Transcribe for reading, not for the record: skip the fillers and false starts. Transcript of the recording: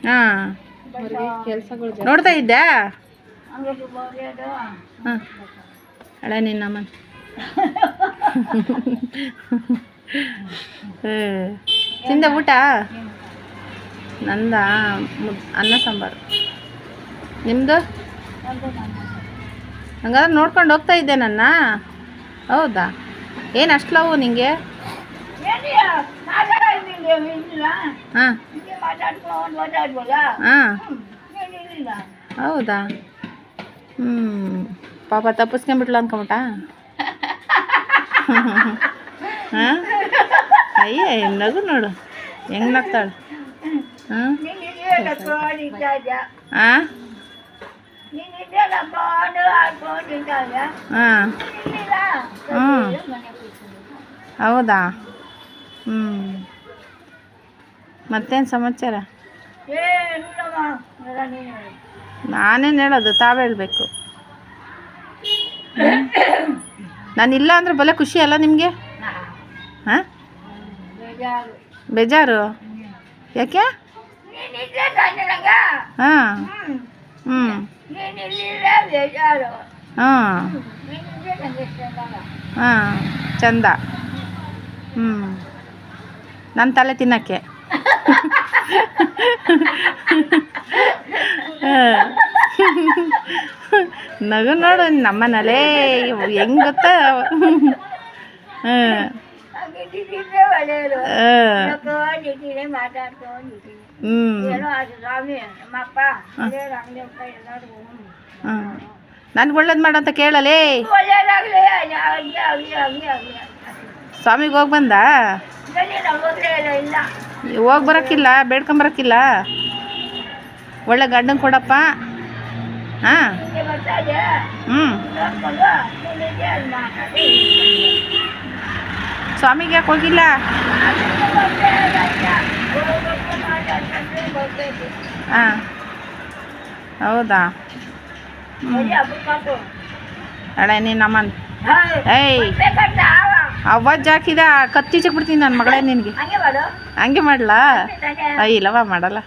ಹಾಂ, ನೋಡ್ತಾ ಇದ್ದೆ. ಹಾಂ, ಹಳೆ ನಿನ್ನಮ್ಮ ತಿಂದ ಊಟ? ನಂದ ಅನ್ನ ಸಾಂಬಾರು. ನಿಮ್ಮದು? ಹಂಗಾದ್ರೆ ನೋಡ್ಕೊಂಡು ಹೋಗ್ತಾ ಇದ್ದೆ ನನ್ನ. ಹೌದಾ? ಏನು ಅಷ್ಟು ಲವ್ ನಿಂಗೆ? ಹಾಂ ಹಾಂ, ಹೌದಾ? ಪಾಪ ತಪ್ಪಿಸ್ಕೊಂಬಿಟ್ಲು ಅನ್ಕೊಂಬಿಟ್ಟ. ಹಾಂ, ಅಯ್ಯ ನಗು ನೋಡು ಹೆಂಗೆ ನಗ್ತಾಳೆ. ಹಾಂ ಹಾಂ ಹಾಂ, ಹೌದಾ? ಮತ್ತೇನು ಸಮಾಚಾರ? ನಾನೇನು ಹೇಳೋದು, ತಾವೇ ಹೇಳಬೇಕು. ನಾನಿಲ್ಲ ಅಂದರೆ ಬಲೆ ಖುಷಿ ಅಲ್ಲ ನಿಮಗೆ? ಹಾಂ, ಬೇಜಾರು ಯಾಕೆ? ಹಾಂ ಹಾಂ ಹಾಂ, ಚಂದ. ನನ್ನ ತಲೆ ತಿನ್ನೋಕ್ಕೆ. ನಗು ನೋಡು ನಮ್ಮನಲ್ಲೇ ಹೆಂಗೆ ಗೊತ್ತಾ. ಹಾಂ ನನ್ಗೆ ಒಳ್ಳೇದು ಮಾಡಂತ ಕೇಳಲೇ. ಸ್ವಾಮಿಗೆ ಹೋಗಿ ಬಂದ? ಹೋಗಿ ಬರೋಕ್ಕಿಲ್ಲ, ಬೇಡ್ಕೊಂಬರಕ್ಕಿಲ್ಲ. ಒಳ್ಳೆ ಗಂಡನ ಕೊಡಪ್ಪ. ಹಾಂ ಸ್ವಾಮಿಗೆ ಯಾಕೆ ಹೋಗಿಲ್ಲ? ಹಾಂ, ಹೌದಾ? ಅಣ್ಣ ನೀನಮ್ಮ ಏಯ್ ಅವ್ವಜ್ಜ ಹಾಕಿದ ಕತ್ತಿ ಚಿಕ್ಬಿಡ್ತೀನಿ ನನ್ನ ಮಗಳೇ ನಿನಗೆ. ಹಂಗೆ ಮಾಡಲಾ? ಇಲ್ಲವ ಮಾಡಲ್ಲ.